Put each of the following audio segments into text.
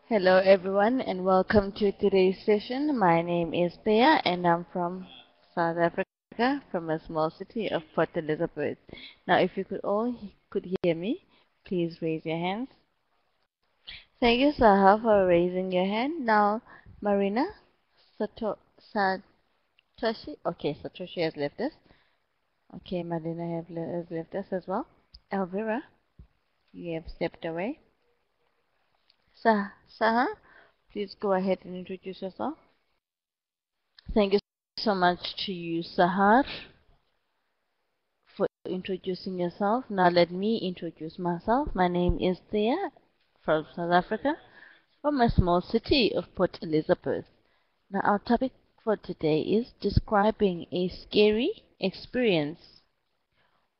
Hello everyone and welcome to today's session. My name is Thea and I'm from South Africa, from a small city of Port Elizabeth. Now if you could hear me, please raise your hands. Thank you, Saha, for raising your hand. Now Marina Satoshi. Okay, Satoshi has left us. Okay, Marina has left us as well. Elvira, you have stepped away. Saha, please go ahead and introduce yourself. Thank you so much to you, Sahar, for introducing yourself. Now let me introduce myself. My name is Thea from South Africa, from a small city of Port Elizabeth. Now our topic for today is describing a scary experience.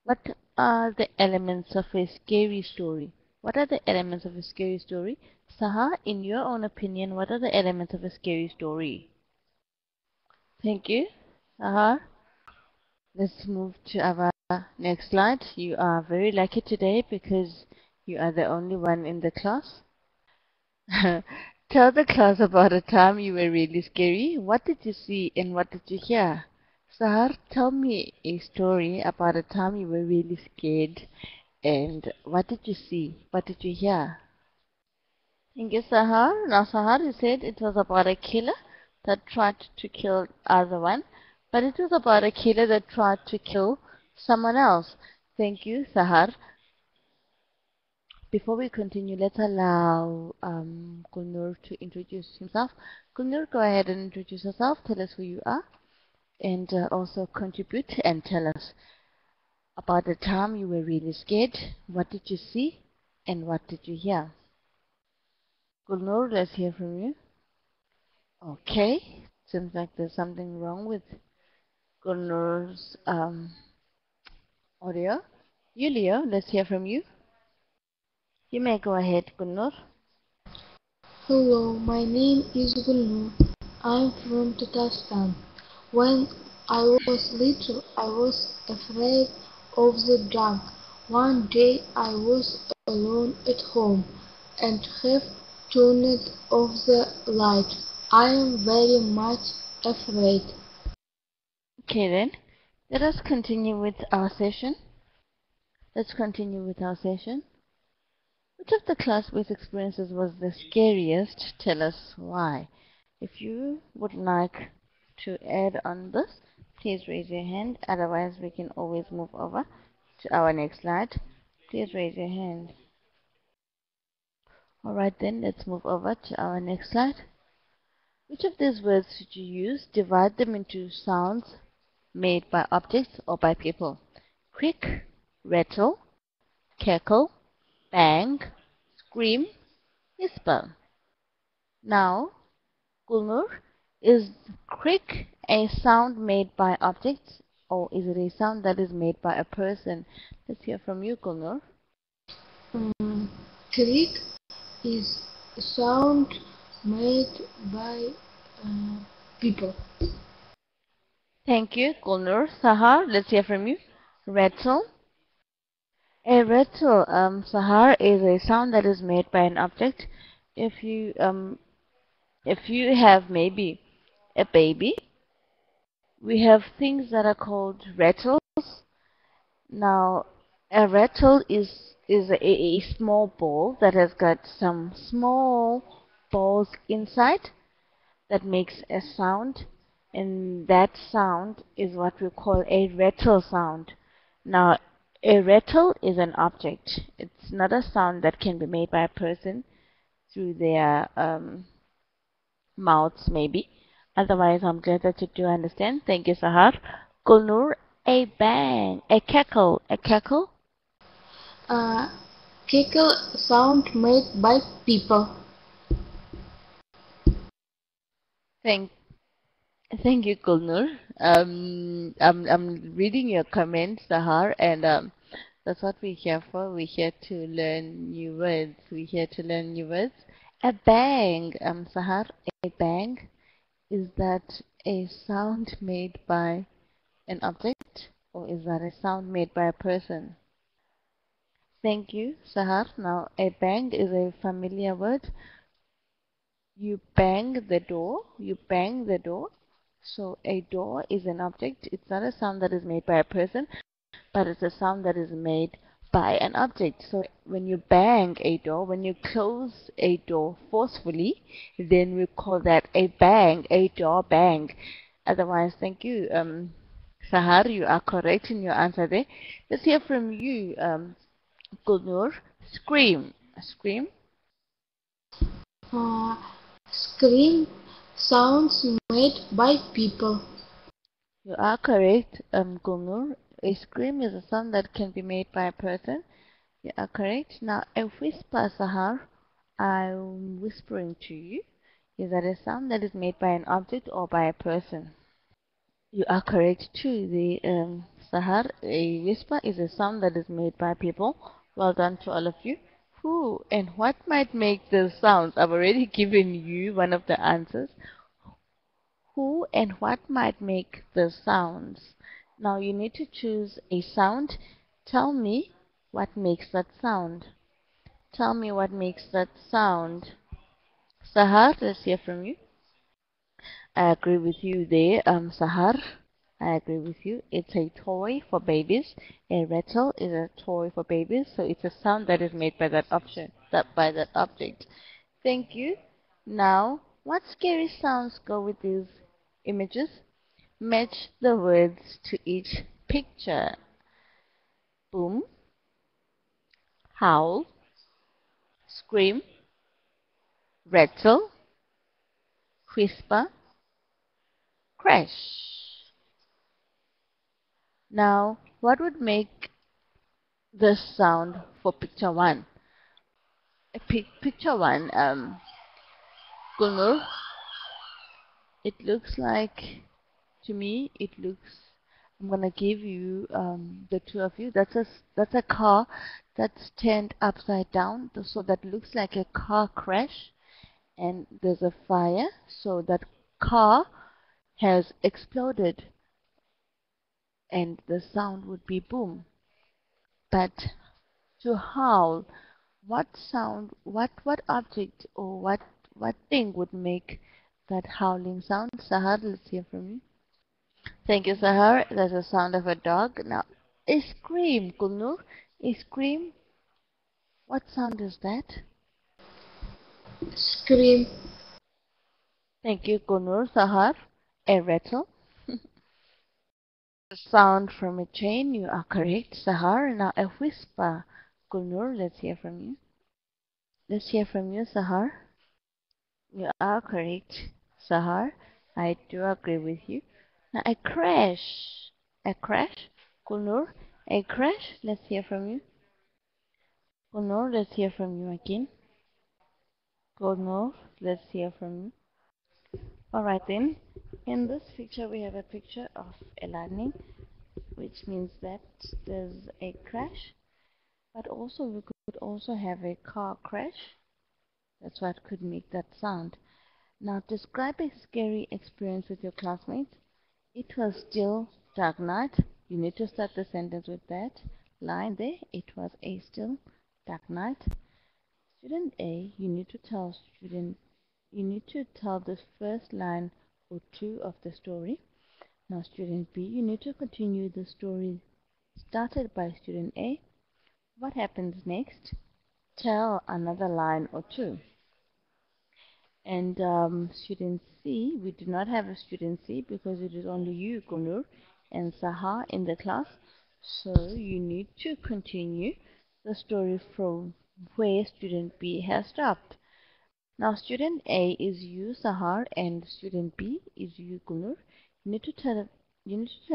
What are the elements of a scary story? What are the elements of a scary story? Sahar, in your own opinion, what are the elements of a scary story? Thank you, Sahar. Let's move to our next slide. You are very lucky today because you are the only one in the class. Tell the class about a time you were really scary. What did you see and what did you hear? Sahar, tell me a story about a time you were really scared and what did you see? What did you hear? Thank you, Sahar. Now, Sahar, you said it was about a killer that tried to kill other one, but it was about a killer that tried to kill someone else. Thank you, Sahar. Before we continue, let's allow Gulnur to introduce himself. Gulnur, go ahead and introduce yourself. Tell us who you are, and also contribute and tell us about the time you were really scared. What did you see, and what did you hear? Gulnur, let's hear from you. Okay, seems like there's something wrong with Gulnur's audio. Leo, let's hear from you. You may go ahead, Gulnur. Hello, my name is Gulnur. I'm from Tatarstan. When I was little, I was afraid of the dark. One day I was alone at home and have turned off the light. I am very much afraid. Okay then, let us continue with our session. Let's continue with our session. Which of the class-based experiences was the scariest? Tell us why. If you would like to add on this, please raise your hand. Otherwise, we can always move over to our next slide. Please raise your hand. Alright then, let's move over to our next slide. Which of these words should you use? Divide them into sounds made by objects or by people. Quick, rattle, cackle, bang, scream, whisper. Now, Gulnur, is crick a sound made by objects or is it a sound that is made by a person? Let's hear from you, Gulnur. Creak is a sound made by people. Thank you, Gulnur. Sahar, let's hear from you. Rattle. A rattle, Sahar, is a sound that is made by an object. If you have maybe a baby, we have things that are called rattles. Now, a rattle is a small ball that has got some small balls inside that makes a sound, and that sound is what we call a rattle sound. Now, a rattle is an object. It's not a sound that can be made by a person through their mouths, maybe. Otherwise, I'm glad that you do understand. Thank you, Sahar. Gulnur, a bang, a cackle, a cackle. Uh, Cackle sound made by people. Thank Thank you, Gulnur. I'm reading your comments, Sahar, and that's what we're here for. We're here to learn new words. We're here to learn new words. A bang, Sahar, a bang. Is that a sound made by an object, or is that a sound made by a person? Thank you, Sahar. Now, a bang is a familiar word. You bang the door. You bang the door. So a door is an object. It's not a sound that is made by a person, but it's a sound that is made by an object. So when you bang a door, when you close a door forcefully, then we call that a bang, a door bang. Otherwise, thank you, Sahar, you are correct in your answer there. Let's hear from you, Gulnur. Scream. Scream. Uh, Scream sounds made by people. You are correct, Gulnur. A scream is a sound that can be made by a person. You are correct. Now, a whisper, Sahar, I'm whispering to you. Is that a sound that is made by an object or by a person? You are correct too. The Sahar, a whisper is a sound that is made by people. Well done to all of you. Who and what might make the sounds? I've already given you one of the answers. Who and what might make the sounds? Now you need to choose a sound. Tell me what makes that sound. Tell me what makes that sound. Sahar, let's hear from you. I agree with you there, Sahar. I agree with you. It's a toy for babies. A rattle is a toy for babies, so it's a sound that is made by that option, that by that object. Thank you. Now, what scary sounds go with these images? Match the words to each picture. Boom, howl, scream, rattle, whisper, crash. Now, what would make this sound for picture one? Picture one, Gulnur, it looks like, to me, it looks, I'm gonna give you the two of you. That's a car that's turned upside down, so that looks like a car crash, and there's a fire, so that car has exploded, and the sound would be boom. But to howl, what sound, what object or what thing would make that howling sound? Sahar, let's hear from you. Thank you, Sahar. That's the sound of a dog. Now, a scream, Gulnur. A scream. What sound is that? Scream. Thank you, Gulnur. Sahar. A rattle. A sound from a chain. You are correct, Sahar. Now, a whisper. Gulnur, let's hear from you. Let's hear from you, Sahar. You are correct, Sahar. I do agree with you. Now, a crash. A crash. Gulnur. A crash. Let's hear from you. Gulnur, let's hear from you again. Gulnur, let's hear from you. Alright then. In this picture, we have a picture of a lightning, which means that there's a crash. But also, we could also have a car crash. That's what could make that sound. Now, describe a scary experience with your classmates. It was still dark night. You need to start the sentence with that line there. It was a still dark night. Student A, you need to tell the first line or two of the story. Now, student B, you need to continue the story started by student A. What happens next? Tell another line or two. And student C, we do not have a student C because it is only you, Gulnur, and Sahar in the class. So you need to continue the story from where student B has stopped. Now student A is you, Sahar, and student B is you, Gulnur. You need to tell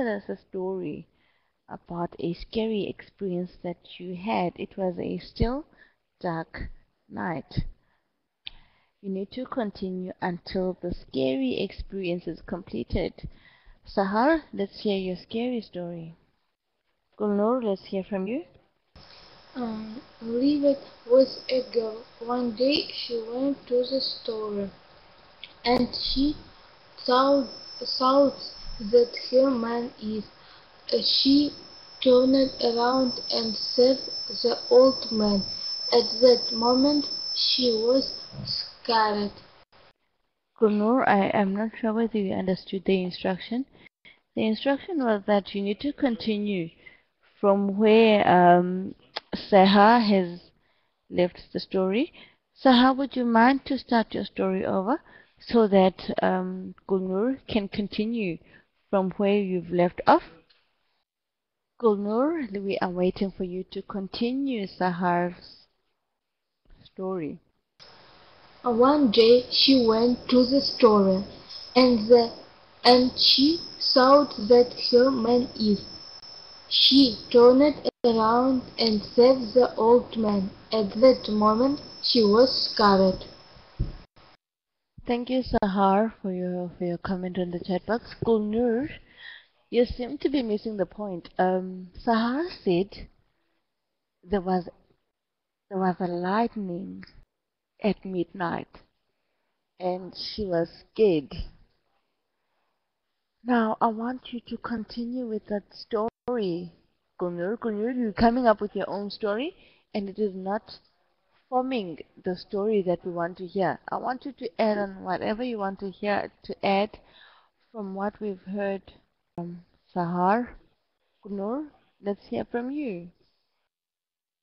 us a story about a scary experience that you had. It was a still dark night. You need to continue until the scary experience is completed. Sahar, let's hear your scary story. Gulnur, let's hear from you. Lived with a girl. One day she went to the store and she thought that her man is. She turned around and said the old man. At that moment she was scared. Gulnur, I am not sure whether you understood the instruction. The instruction was that you need to continue from where Seha has left the story. Seha, would you mind to start your story over so that Gulnur can continue from where you've left off? Gulnur, we are waiting for you to continue Sahar's story. One day she went to the store, and she saw that her man is. She turned around and saved the old man. At that moment she was scared. Thank you, Sahar, for your comment on the chat box. Gulnur, you seem to be missing the point. Sahar said there was a lightning at midnight, and she was scared. Now I want you to continue with that story, Gulnur. Gulnur, you're coming up with your own story, and it is not forming the story that we want to hear. I want you to add on whatever you want to hear to add from what we've heard from Sahar. Gulnur, let's hear from you.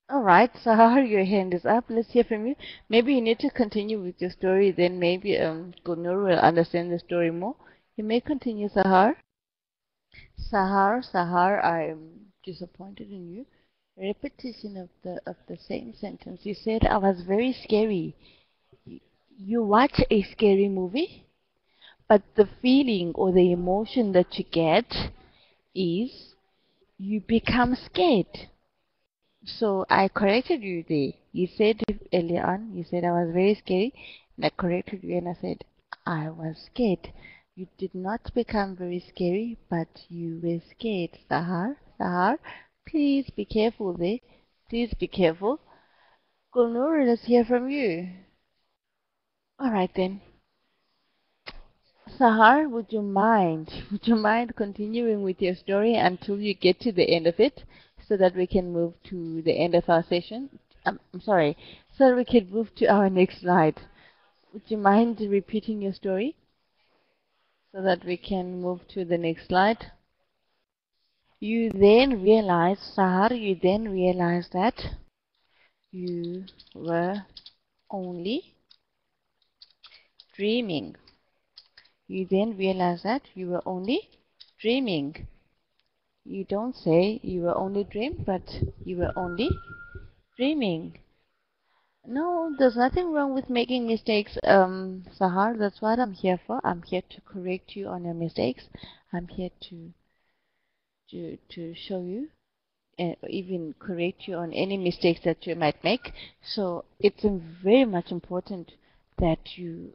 All right, Sahar, your hand is up. Let's hear from you. Maybe you need to continue with your story, then maybe Gulnur will understand the story more. You may continue, Sahar. Sahar, I'm disappointed in you. Repetition of the same sentence. You said I was very scary. You watch a scary movie, but the feeling or the emotion that you get is you become scared. So I corrected you there. You said earlier on, you said I was very scary, and I corrected you and I said I was scared. You did not become very scary, but you were scared. Sahar, please be careful there. Please be careful. Gulnur, let's hear from you. All right then. Sahar, would you mind continuing with your story until you get to the end of it so that we can move to the end of our session? I'm sorry, so that we can move to our next slide. Would you mind repeating your story so that we can move to the next slide? You then realize, Sahar, you then realize that you were only dreaming. You then realize that you were only dreaming. You don't say you were only dreaming, but you were only dreaming. No, there's nothing wrong with making mistakes, Sahar. That's what I'm here for. I'm here to correct you on your mistakes. I'm here to show you and even correct you on any mistakes that you might make. So it's very much important that you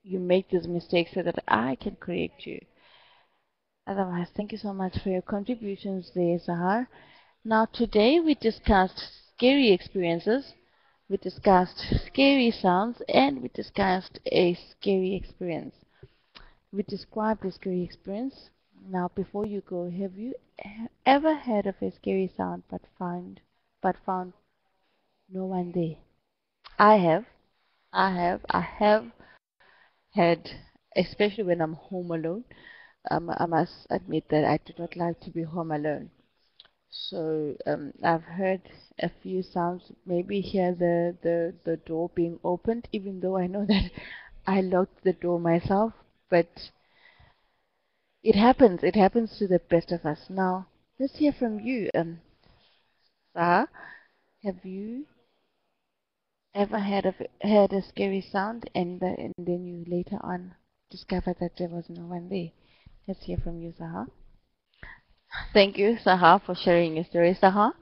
make these mistakes so that I can correct you. Otherwise, thank you so much for your contributions there, Sahar. Now, today we discussed scary experiences, we discussed scary sounds, and we discussed a scary experience. We described a scary experience. Now, before you go, have you ever heard of a scary sound but found no one there? I have. I have had, especially when I'm home alone. I must admit that I do not like to be home alone. So I've heard a few sounds, maybe hear the door being opened, even though I know that I locked the door myself. But it happens to the best of us. Now, let's hear from you. Sarah, have you ever heard a scary sound and then you later on discovered that there was no one there? Let's hear from you, Saha. Thank you, Saha, for sharing your story. Saha,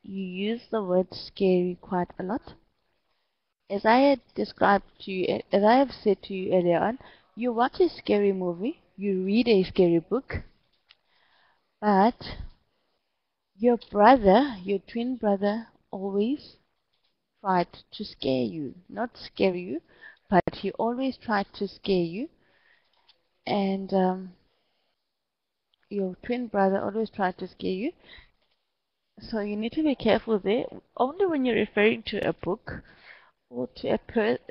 you use the word scary quite a lot. As I had described to you, as I have said to you earlier on, you watch a scary movie, you read a scary book, but your brother, your twin brother, always tried to scare you. Not scare you, but he always tried to scare you. And your twin brother always tried to scare you. So you need to be careful there. Only when you're referring to a book or to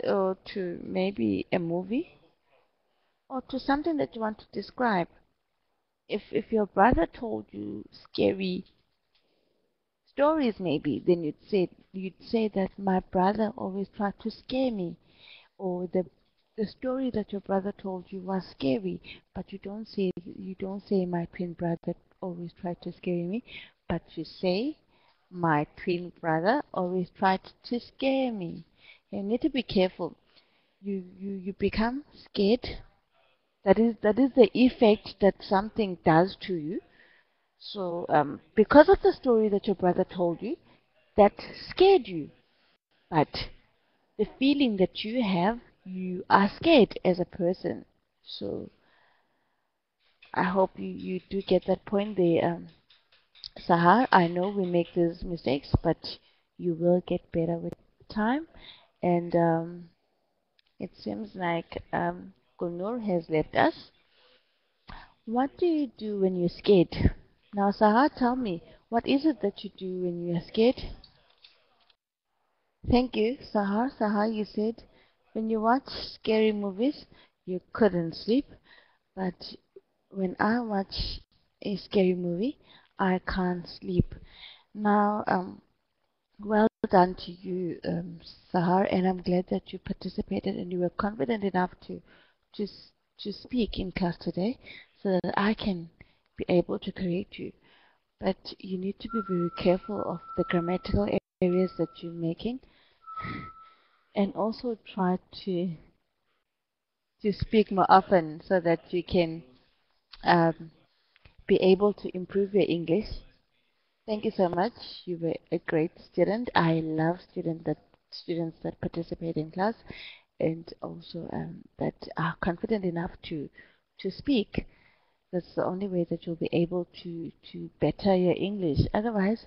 or to maybe a movie, or to something that you want to describe. If your brother told you scary stories, maybe, then you'd say that my brother always tried to scare me, or the story that your brother told you was scary, but you don't say my twin brother always tried to scare me, but you say my twin brother always tried to scare me. You need to be careful. You become scared. That is the effect that something does to you. So because of the story that your brother told you, that scared you. But the feeling that you have, you are scared as a person. So I hope you do get that point there, Sahar. I know we make these mistakes, but you will get better with time. And it seems like Gulnur has left us. What do you do when you're scared? Now, Sahar, tell me, what is it that you do when you are scared? Thank you, Sahar. Sahar, you said when you watch scary movies, you couldn't sleep. But when I watch a scary movie, I can't sleep. Now, well done to you, Sahar, and I'm glad that you participated and you were confident enough to to speak in class today, so that I can be able to correct you. But you need to be very careful of the grammatical areas that you're making, and also try to speak more often so that you can um, be able to improve your English. Thank you so much. You were a great student. I love students that participate in class and also that are confident enough to speak. That's the only way that you'll be able to better your English. Otherwise,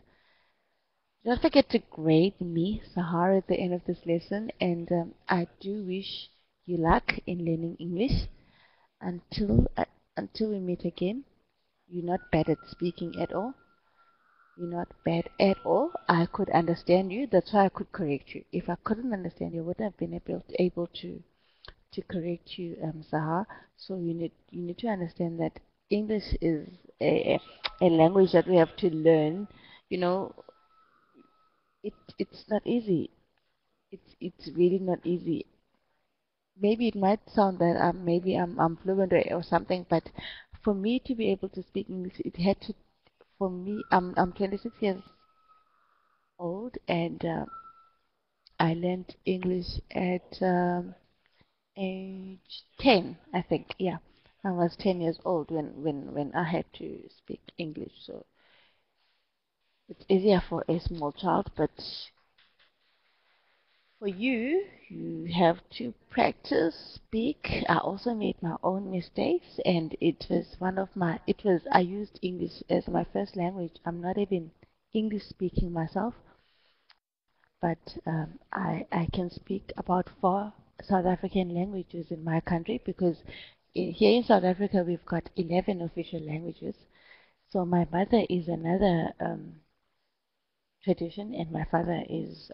don't forget to grade me, Sahar, at the end of this lesson. And I do wish you luck in learning English. Until we meet again, you're not bad at speaking at all. You're not bad at all. I could understand you. That's why I could correct you. If I couldn't understand you, I wouldn't have been able to correct you, Sahar. So you need to understand that English is a language that we have to learn. You know, it's not easy. It's really not easy. Maybe it might sound that maybe I'm fluent or something, but for me to be able to speak English, it had to. For me, I'm 26 years old, and I learned English at age 10, I think. Yeah, I was 10 years old when I had to speak English. So it's easier for a small child, but for you, you have to practice, speak. I also made my own mistakes, and I used English as my first language. I'm not even English speaking myself, but I can speak about four South African languages in my country because here in South Africa we've got 11 official languages. So my mother is another tradition, and my father is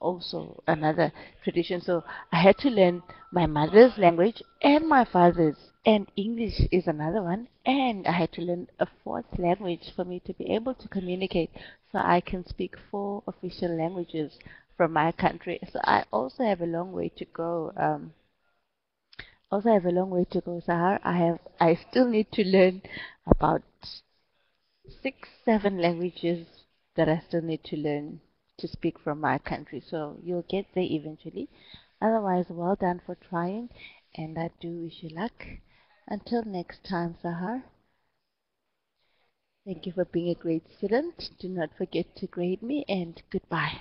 also another tradition. So I had to learn my mother's language and my father's, and English is another one. And I had to learn a fourth language for me to be able to communicate. So I can speak four official languages from my country. So I also have a long way to go. Sahar. I still need to learn about 6, 7 languages that I still need to learn to speak from my country. So you'll get there eventually. Otherwise, well done for trying, and I do wish you luck. Until next time, Sahar, thank you for being a great student. Do not forget to grade me, and goodbye.